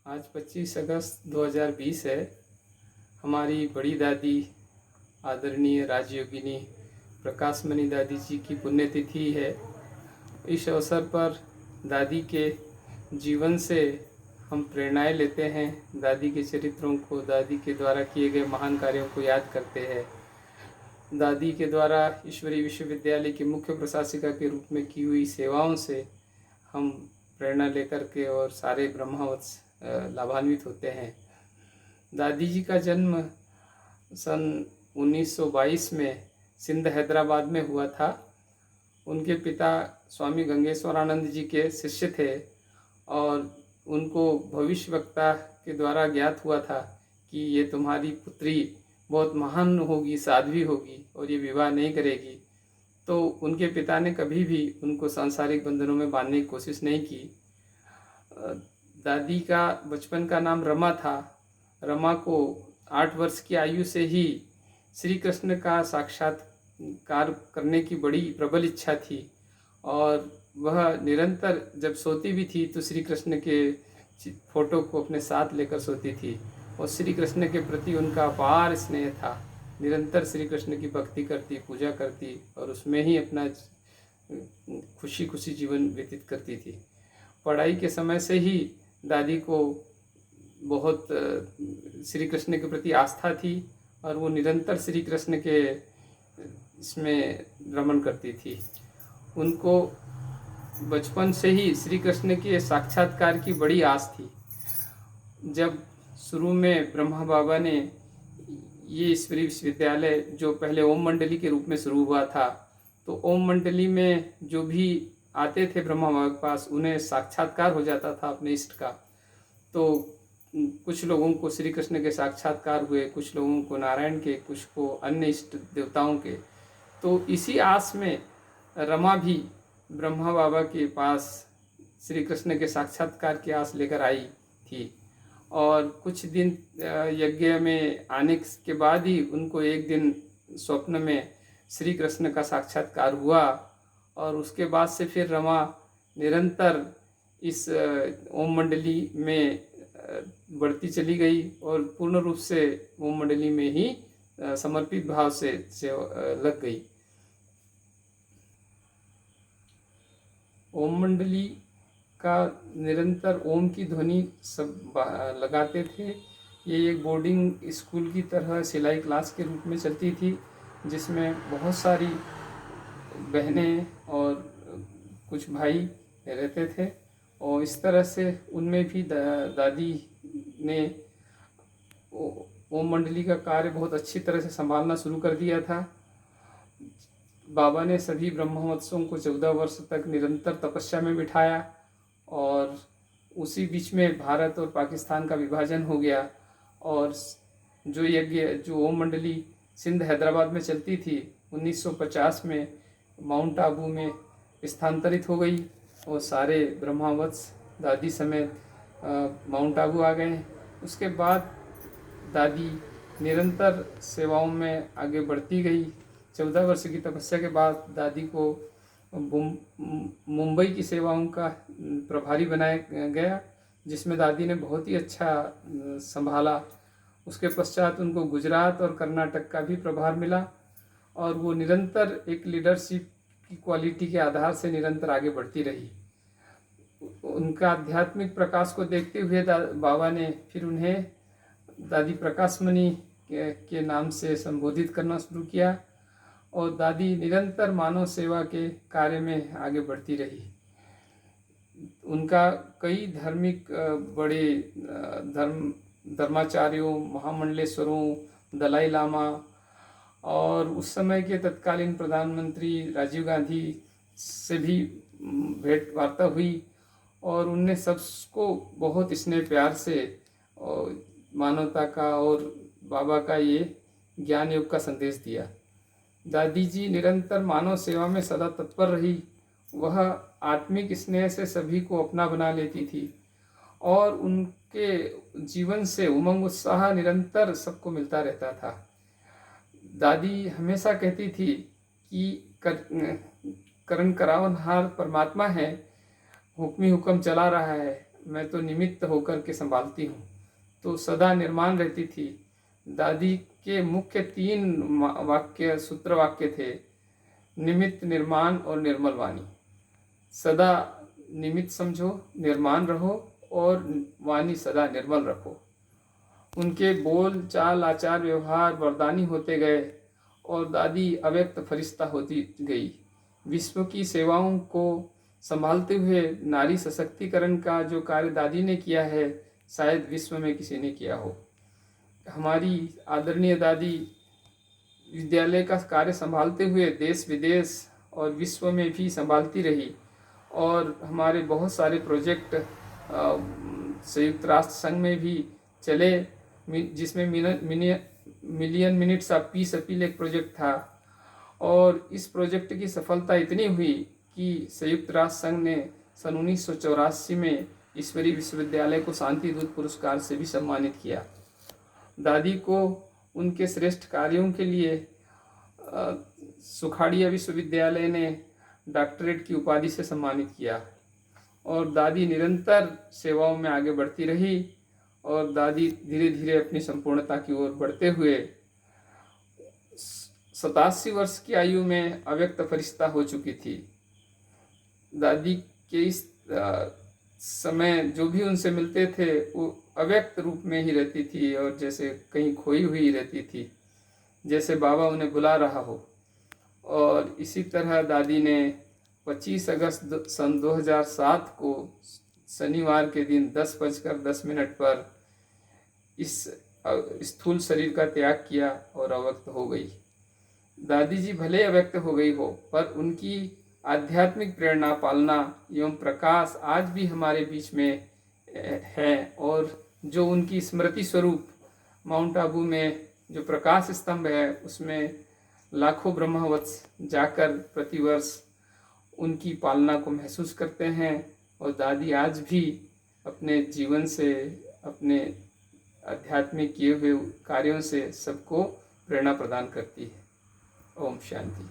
आज 25 अगस्त 2020 है। हमारी बड़ी दादी आदरणीय राजयोगिनी प्रकाशमणि दादी जी की पुण्यतिथि है। इस अवसर पर दादी के जीवन से हम प्रेरणाएं लेते हैं, दादी के चरित्रों को, दादी के द्वारा किए गए महान कार्यों को याद करते हैं। दादी के द्वारा ईश्वरीय विश्वविद्यालय की मुख्य प्रशासिका के रूप में की हुई सेवाओं से हम प्रेरणा लेकर के और सारे ब्रह्मावत्स लाभान्वित होते हैं। दादी जी का जन्म सन 1922 में सिंध हैदराबाद में हुआ था। उनके पिता स्वामी गंगेश्वरानंद जी के शिष्य थे और उनको भविष्यवक्ता के द्वारा ज्ञात हुआ था कि ये तुम्हारी पुत्री बहुत महान होगी, साध्वी होगी और ये विवाह नहीं करेगी। तो उनके पिता ने कभी भी उनको सांसारिक बंधनों में बांधने की कोशिश नहीं की। दादी का बचपन का नाम रमा था। रमा को 8 वर्ष की आयु से ही श्री कृष्ण का साक्षात्कार करने की बड़ी प्रबल इच्छा थी और वह निरंतर जब सोती भी थी तो श्री कृष्ण के फोटो को अपने साथ लेकर सोती थी और श्री कृष्ण के प्रति उनका अपार स्नेह था। निरंतर श्री कृष्ण की भक्ति करती, पूजा करती और उसमें ही अपना खुशी खुशी जीवन व्यतीत करती थी। पढ़ाई के समय से ही दादी को बहुत श्री कृष्ण के प्रति आस्था थी और वो निरंतर श्री कृष्ण के इसमें रमण करती थी। उनको बचपन से ही श्री कृष्ण के साक्षात्कार की बड़ी आस थी। जब शुरू में ब्रह्मा बाबा ने ये ईश्वरीय विश्वविद्यालय जो पहले ओम मंडली के रूप में शुरू हुआ था, तो ओम मंडली में जो भी आते थे ब्रह्मा बाबा के पास, उन्हें साक्षात्कार हो जाता था अपने इष्ट का। तो कुछ लोगों को श्री कृष्ण के साक्षात्कार हुए, कुछ लोगों को नारायण के, कुछ को अन्य इष्ट देवताओं के। तो इसी आस में रमा भी ब्रह्मा बाबा के पास श्री कृष्ण के साक्षात्कार की आस लेकर आई थी और कुछ दिन यज्ञ में आने के बाद ही उनको एक दिन स्वप्न में श्री कृष्ण का साक्षात्कार हुआ और उसके बाद से फिर रमा निरंतर इस ओम मंडली में बढ़ती चली गई और पूर्ण रूप से ओम मंडली में ही समर्पित भाव से लग गई। ओम मंडली का निरंतर ओम की ध्वनि सब लगाते थे। ये एक बोर्डिंग स्कूल की तरह सिलाई क्लास के रूप में चलती थी, जिसमें बहुत सारी बहनें और कुछ भाई रहते थे और इस तरह से उनमें भी दादी ने ओम मंडली का कार्य बहुत अच्छी तरह से संभालना शुरू कर दिया था। बाबा ने सभी ब्रह्मवत्सों को 14 वर्ष तक निरंतर तपस्या में बिठाया और उसी बीच में भारत और पाकिस्तान का विभाजन हो गया और जो यज्ञ जो ओम मंडली सिंध हैदराबाद में चलती थी 1950 में माउंट आबू में स्थानांतरित हो गई और सारे ब्रह्मावत्स दादी समेत माउंट आबू आ गए। उसके बाद दादी निरंतर सेवाओं में आगे बढ़ती गई। 14 वर्ष की तपस्या के बाद दादी को मुंबई की सेवाओं का प्रभारी बनाया गया, जिसमें दादी ने बहुत ही अच्छा संभाला। उसके पश्चात उनको गुजरात और कर्नाटक का भी प्रभार मिला और वो निरंतर एक लीडरशिप की क्वालिटी के आधार से निरंतर आगे बढ़ती रही। उनका आध्यात्मिक प्रकाश को देखते हुए बाबा ने फिर उन्हें दादी प्रकाशमणि के नाम से संबोधित करना शुरू किया और दादी निरंतर मानव सेवा के कार्य में आगे बढ़ती रही। उनका कई धार्मिक बड़े धर्माचार्यों, महामंडलेश्वरों, दलाई लामा और उस समय के तत्कालीन प्रधानमंत्री राजीव गांधी से भी भेंट वार्ता हुई और उनने सबको बहुत स्नेह प्यार से और मानवता का और बाबा का ये ज्ञान योग का संदेश दिया। दादी जी निरंतर मानव सेवा में सदा तत्पर रही। वह आत्मिक स्नेह से सभी को अपना बना लेती थी और उनके जीवन से उमंग उत्साह निरंतर सबको मिलता रहता था। दादी हमेशा कहती थी कि करण करावनहार परमात्मा है, हुक्मी हुक्म चला रहा है मैं तो निमित्त होकर के संभालती हूँ। तो सदा निर्माण रहती थी। दादी के मुख्य 3 वाक्य सूत्र वाक्य थे, निमित्त, निर्माण और निर्मल वाणी। सदा निमित्त समझो, निर्माण रहो और वाणी सदा निर्मल रखो। उनके बोल चाल आचार व्यवहार वरदानी होते गए और दादी अव्यक्त फरिश्ता होती गई। विश्व की सेवाओं को संभालते हुए नारी सशक्तिकरण का जो कार्य दादी ने किया है, शायद विश्व में किसी ने किया हो। हमारी आदरणीय दादी विद्यालय का कार्य संभालते हुए देश विदेश और विश्व में भी संभालती रही और हमारे बहुत सारे प्रोजेक्ट संयुक्त राष्ट्र संघ में भी चले, जिसमें million minutes of peace appeal एक प्रोजेक्ट था। और इस प्रोजेक्ट की सफलता इतनी हुई कि संयुक्त राष्ट्र संघ ने सन 1984 में ईश्वरीय विश्वविद्यालय को शांति दूत पुरस्कार से भी सम्मानित किया। दादी को उनके श्रेष्ठ कार्यों के लिए सुखाड़िया विश्वविद्यालय ने डॉक्टरेट की उपाधि से सम्मानित किया और दादी निरंतर सेवाओं में आगे बढ़ती रही और दादी धीरे धीरे अपनी संपूर्णता की ओर बढ़ते हुए 87 वर्ष की आयु में अव्यक्त फरिश्ता हो चुकी थी। दादी के इस समय जो भी उनसे मिलते थे वो अव्यक्त रूप में ही रहती थी और जैसे कहीं खोई हुई रहती थी, जैसे बाबा उन्हें बुला रहा हो। और इसी तरह दादी ने 25 अगस्त सन 2007 को शनिवार के दिन 10:10 पर इस स्थूल शरीर का त्याग किया और अव्यक्त हो गई। दादी जी भले अव्यक्त हो गई हो, पर उनकी आध्यात्मिक प्रेरणा, पालना एवं प्रकाश आज भी हमारे बीच में है। और जो उनकी स्मृति स्वरूप माउंट आबू में जो प्रकाश स्तंभ है, उसमें लाखों ब्रह्मवत्स जाकर प्रतिवर्ष उनकी पालना को महसूस करते हैं। और दादी आज भी अपने जीवन से, अपने आध्यात्मिक किए हुए कार्यों से सबको प्रेरणा प्रदान करती है। ओम शांति।